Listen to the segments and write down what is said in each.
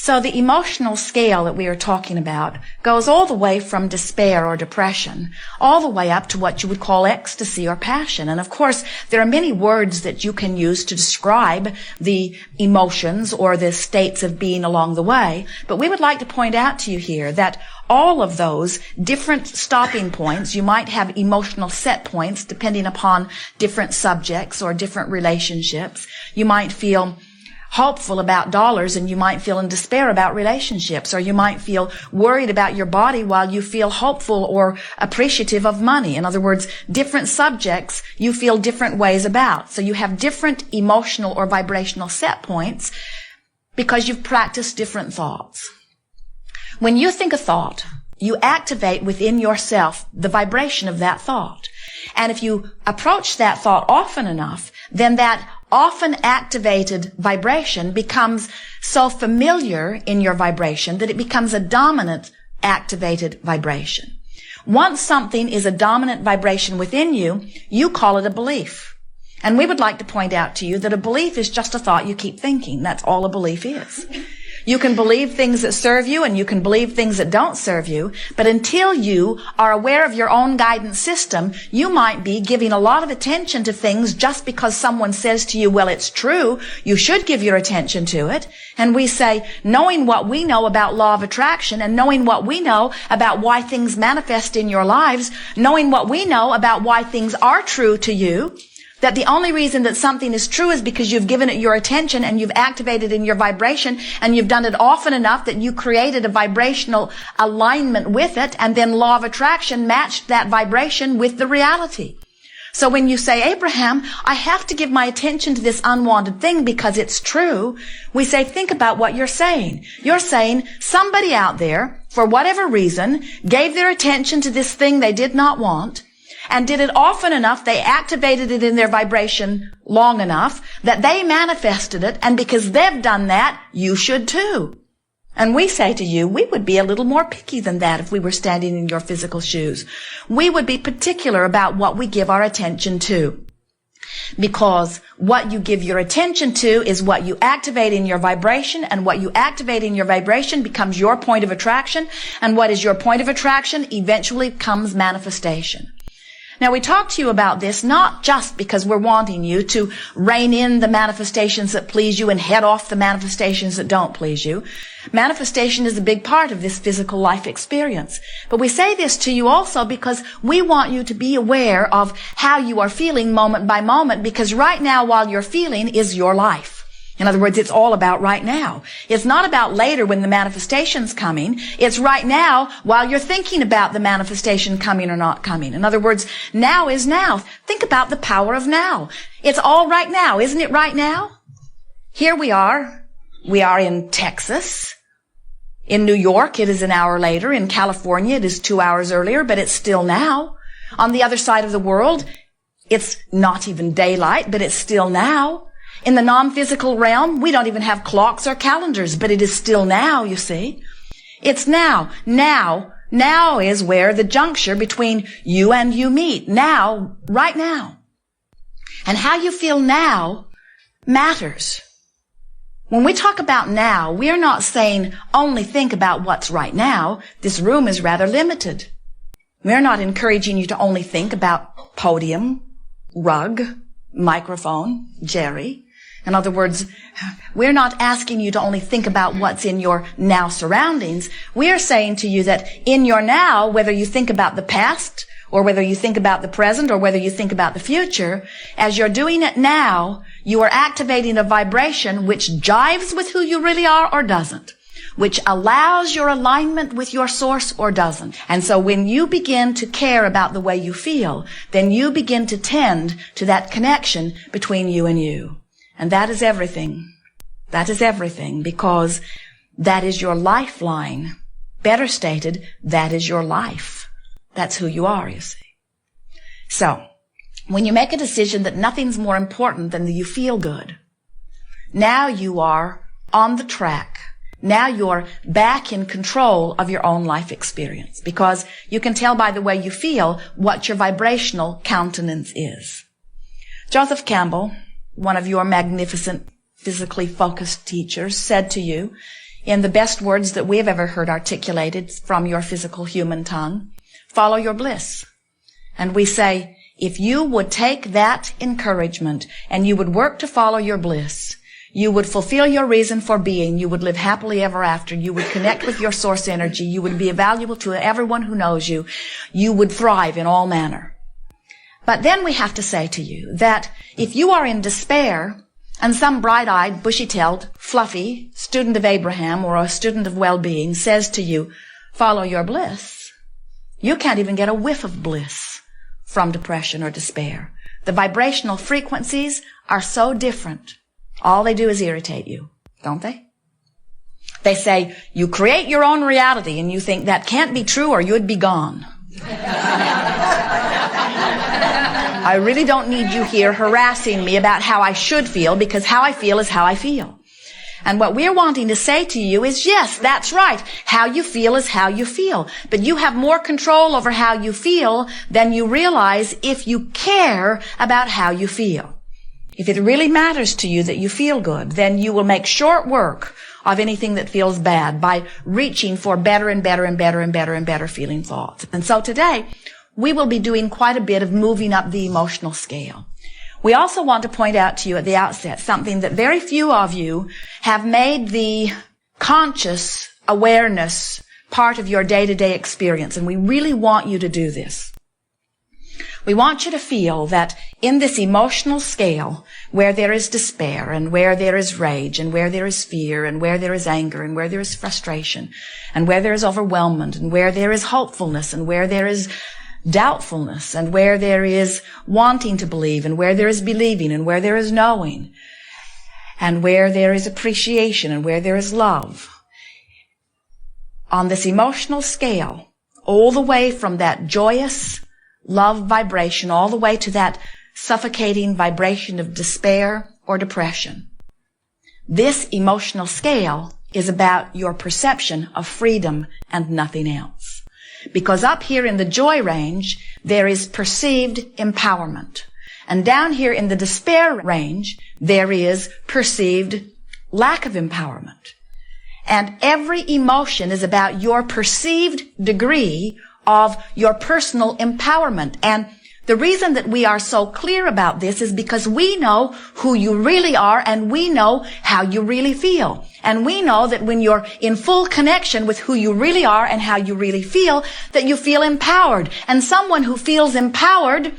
So the emotional scale that we are talking about goes all the way from despair or depression, all the way up to what you would call ecstasy or passion. And of course, there are many words that you can use to describe the emotions or the states of being along the way. But we would like to point out to you here that all of those different stopping points, you might have emotional set points depending upon different subjects or different relationships. You might feel hopeful about dollars and you might feel in despair about relationships, or you might feel worried about your body while you feel hopeful or appreciative of money. In other words, different subjects you feel different ways about. So you have different emotional or vibrational set points because you've practiced different thoughts. When you think a thought, you activate within yourself the vibration of that thought. And if you approach that thought often enough, then that often activated vibration becomes so familiar in your vibration that it becomes a dominant activated vibration. Once something is a dominant vibration within you, you call it a belief. And we would like to point out to you that a belief is just a thought you keep thinking. That's all a belief is. You can believe things that serve you and you can believe things that don't serve you, but until you are aware of your own guidance system, you might be giving a lot of attention to things just because someone says to you, well, it's true, you should give your attention to it. And we say, knowing what we know about law of attraction and knowing what we know about why things manifest in your lives, knowing what we know about why things are true to you, that the only reason that something is true is because you've given it your attention and you've activated in your vibration and you've done it often enough that you created a vibrational alignment with it, and then law of attraction matched that vibration with the reality. So when you say, Abraham, I have to give my attention to this unwanted thing because it's true, we say, think about what you're saying. You're saying somebody out there, for whatever reason, gave their attention to this thing they did not want, and did it often enough, they activated it in their vibration long enough that they manifested it, and because they've done that, you should too. And we say to you, we would be a little more picky than that if we were standing in your physical shoes. We would be particular about what we give our attention to. Because what you give your attention to is what you activate in your vibration, and what you activate in your vibration becomes your point of attraction, and what is your point of attraction eventually becomes manifestation. Now, we talk to you about this not just because we're wanting you to rein in the manifestations that please you and head off the manifestations that don't please you. Manifestation is a big part of this physical life experience. But we say this to you also because we want you to be aware of how you are feeling moment by moment, because right now while you're feeling is your life. In other words, it's all about right now. It's not about later when the manifestation's coming. It's right now while you're thinking about the manifestation coming or not coming. In other words, now is now. Think about the power of now. It's all right now, isn't it right now? Here we are. We are in Texas. In New York, it is an hour later. In California, it is 2 hours earlier, but it's still now. On the other side of the world, it's not even daylight, but it's still now. In the non-physical realm, we don't even have clocks or calendars, but it is still now, you see. It's now. Now is where the juncture between you and you meet. Now, right now. And how you feel now matters. When we talk about now, we are not saying only think about what's right now. This room is rather limited. We're not encouraging you to only think about podium, rug, microphone, Jerry. In other words, we're not asking you to only think about what's in your now surroundings. We are saying to you that in your now, whether you think about the past, or whether you think about the present, or whether you think about the future, as you're doing it now, you are activating a vibration which jives with who you really are or doesn't, which allows your alignment with your source or doesn't. And so when you begin to care about the way you feel, then you begin to tend to that connection between you and you. And that is everything. That is everything, because that is your lifeline. Better stated, that is your life. That's who you are, you see. So, when you make a decision that nothing's more important than that you feel good, now you are on the track. Now you're back in control of your own life experience, because you can tell by the way you feel what your vibrational countenance is. Joseph Campbell, one of your magnificent physically focused teachers, said to you in the best words that we have ever heard articulated from your physical human tongue, follow your bliss. And we say, if you would take that encouragement and you would work to follow your bliss, you would fulfill your reason for being, you would live happily ever after, you would connect with your source energy, you would be valuable to everyone who knows you, you would thrive in all manner. But then we have to say to you that if you are in despair and some bright-eyed, bushy-tailed, fluffy student of Abraham or a student of well-being says to you, follow your bliss, you can't even get a whiff of bliss from depression or despair. The vibrational frequencies are so different. All they do is irritate you, don't they? They say, you create your own reality, and you think that can't be true or you'd be gone. I really don't need you here harassing me about how I should feel, because how I feel is how I feel. And what we're wanting to say to you is, yes, that's right. How you feel is how you feel. But you have more control over how you feel than you realize if you care about how you feel. If it really matters to you that you feel good, then you will make short work of anything that feels bad by reaching for better and better and better and better and better feeling thoughts. And so today, we will be doing quite a bit of moving up the emotional scale. We also want to point out to you at the outset something that very few of you have made the conscious awareness part of your day-to-day experience, and we really want you to do this. We want you to feel that in this emotional scale, where there is despair and where there is rage and where there is fear and where there is anger and where there is frustration and where there is overwhelmment and where there is hopefulness and where there is doubtfulness and where there is wanting to believe and where there is believing and where there is knowing and where there is appreciation and where there is love. On this emotional scale, all the way from that joyous love vibration all the way to that suffocating vibration of despair or depression. This emotional scale is about your perception of freedom and nothing else. Because up here in the joy range, there is perceived empowerment. And down here in the despair range, there is perceived lack of empowerment. And every emotion is about your perceived degree of your personal empowerment. And the reason that we are so clear about this is because we know who you really are and we know how you really feel. And we know that when you're in full connection with who you really are and how you really feel, that you feel empowered. And someone who feels empowered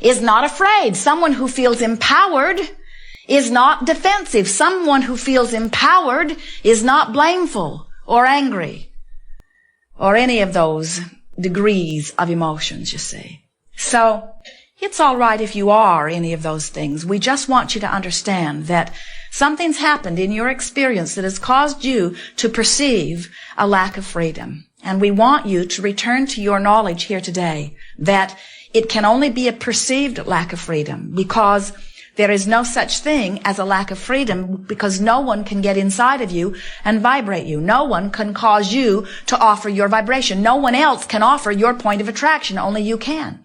is not afraid. Someone who feels empowered is not defensive. Someone who feels empowered is not blameful or angry or any of those degrees of emotions, you see. So it's all right if you are any of those things. We just want you to understand that something's happened in your experience that has caused you to perceive a lack of freedom. And we want you to return to your knowledge here today that it can only be a perceived lack of freedom, because there is no such thing as a lack of freedom, because no one can get inside of you and vibrate you. No one can cause you to offer your vibration. No one else can offer your point of attraction. Only you can.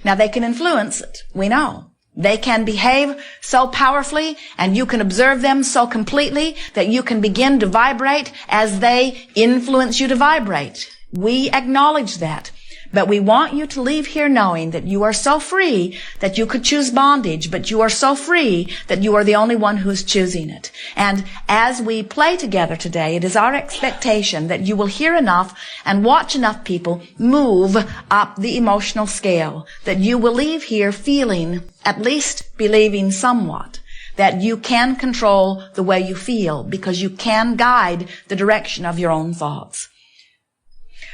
Now, they can influence it. We know. They can behave so powerfully, and you can observe them so completely that you can begin to vibrate as they influence you to vibrate. We acknowledge that. But we want you to leave here knowing that you are so free that you could choose bondage, but you are so free that you are the only one who is choosing it. And as we play together today, it is our expectation that you will hear enough and watch enough people move up the emotional scale, that you will leave here feeling, at least believing somewhat, that you can control the way you feel, because you can guide the direction of your own thoughts.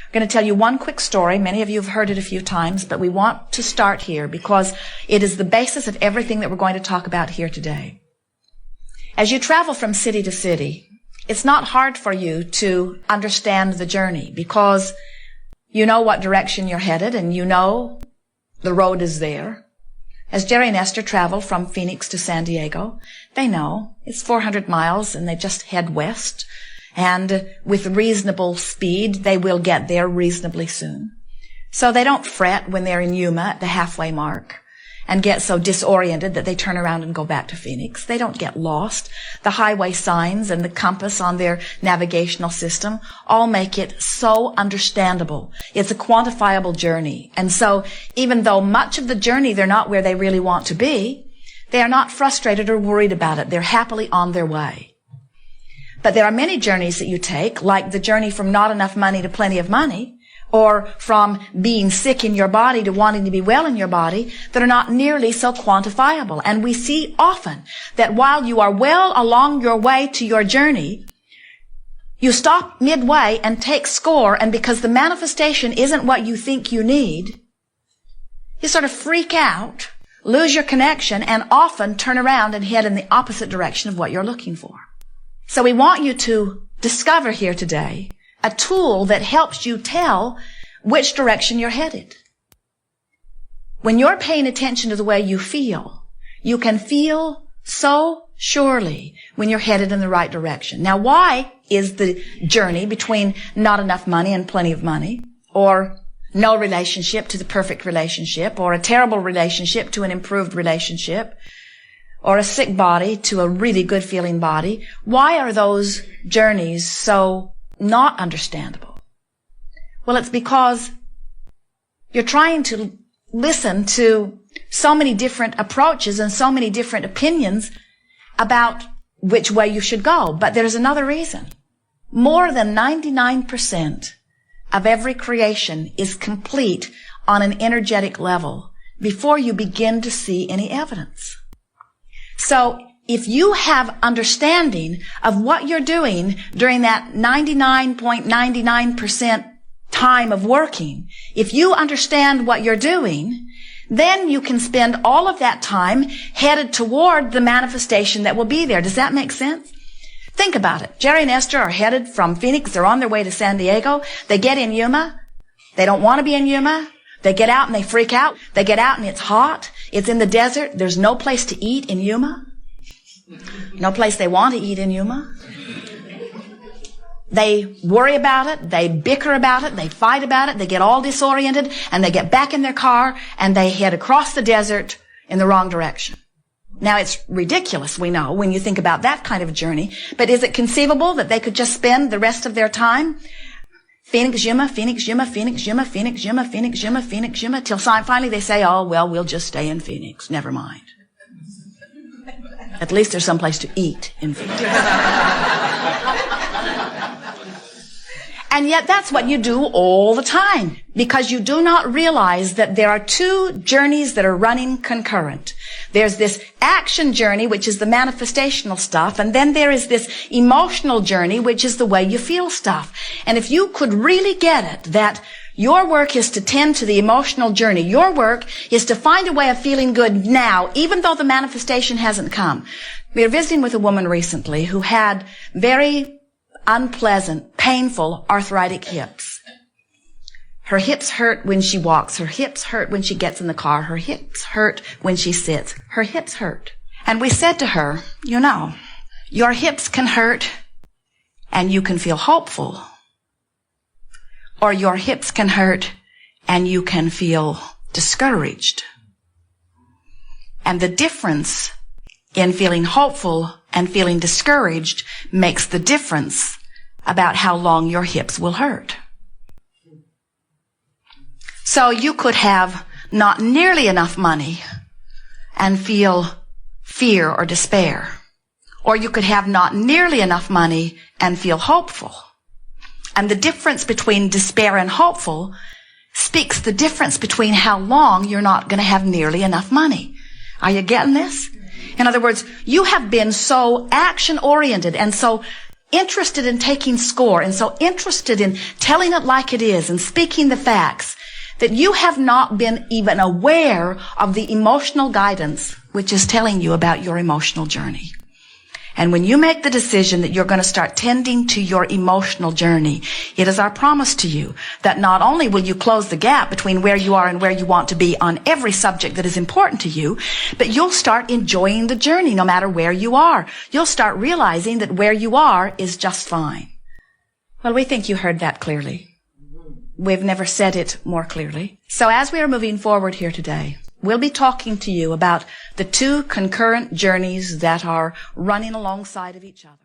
I'm going to tell you one quick story. Many of you have heard it a few times, but we want to start here because it is the basis of everything that we're going to talk about here today. As you travel from city to city, it's not hard for you to understand the journey, because you know what direction you're headed and you know the road is there. As Jerry and Esther travel from Phoenix to San Diego, they know it's 400 miles and they just head west. And with reasonable speed, they will get there reasonably soon. So they don't fret when they're in Yuma at the halfway mark. and get so disoriented that they turn around and go back to Phoenix. They don't get lost. The highway signs and the compass on their navigational system all make it so understandable. It's a quantifiable journey. And so even though much of the journey they're not where they really want to be, they are not frustrated or worried about it. They're happily on their way. But there are many journeys that you take, like the journey from not enough money to plenty of money, or from being sick in your body to wanting to be well in your body, that are not nearly so quantifiable. And we see often that while you are well along your way to your journey, you stop midway and take score, and because the manifestation isn't what you think you need, you sort of freak out, lose your connection, and often turn around and head in the opposite direction of what you're looking for. So we want you to discover here today a tool that helps you tell which direction you're headed. When you're paying attention to the way you feel, you can feel so surely when you're headed in the right direction. Now, why is the journey between not enough money and plenty of money, or no relationship to the perfect relationship, or a terrible relationship to an improved relationship, or a sick body to a really good feeling body, why are those journeys so not understandable? Well, it's because you're trying to listen to so many different approaches and so many different opinions about which way you should go. But there's another reason. More than 99% of every creation is complete on an energetic level before you begin to see any evidence. So if you have understanding of what you're doing during that 99.99% time of working, if you understand what you're doing, then you can spend all of that time headed toward the manifestation that will be there. Does that make sense? Think about it. Jerry and Esther are headed from Phoenix. They're on their way to San Diego. They get in Yuma. They don't want to be in Yuma. They get out and they freak out. They get out and it's hot. It's in the desert. There's no place to eat in Yuma. No place they want to eat in Yuma. They worry about it. They bicker about it. They fight about it. They get all disoriented and they get back in their car and they head across the desert in the wrong direction. Now, it's ridiculous, we know, when you think about that kind of a journey. But is it conceivable that they could just spend the rest of their time Phoenix, Yuma, Phoenix, Yuma, Phoenix, Yuma, Phoenix, Yuma, Phoenix, Yuma, Phoenix, Yuma, till finally they say, oh, well, we'll just stay in Phoenix. Never mind. At least there's someplace to eat in Phoenix. And yet that's what you do all the time, because you do not realize that there are two journeys that are running concurrent. There's this action journey, which is the manifestational stuff, and then there is this emotional journey, which is the way you feel stuff. And if you could really get it, that your work is to tend to the emotional journey. Your work is to find a way of feeling good now, even though the manifestation hasn't come. We were visiting with a woman recently who had very unpleasant, painful, arthritic hips. Her hips hurt when she walks. Her hips hurt when she gets in the car. Her hips hurt when she sits. Her hips hurt. And we said to her, you know, your hips can hurt and you can feel hopeful. Or your hips can hurt and you can feel discouraged. And the difference in feeling hopeful and feeling discouraged makes the difference about how long your hips will hurt. So you could have not nearly enough money and feel fear or despair. Or you could have not nearly enough money and feel hopeful. And the difference between despair and hopeful speaks the difference between how long you're not going to have nearly enough money. Are you getting this? In other words, you have been so action-oriented and so interested in taking score and so interested in telling it like it is and speaking the facts that you have not been even aware of the emotional guidance which is telling you about your emotional journey. And when you make the decision that you're going to start tending to your emotional journey, it is our promise to you that not only will you close the gap between where you are and where you want to be on every subject that is important to you, but you'll start enjoying the journey no matter where you are. You'll start realizing that where you are is just fine. Well, we think you heard that clearly. We've never said it more clearly. So as we are moving forward here today, we'll be talking to you about the two concurrent journeys that are running alongside of each other.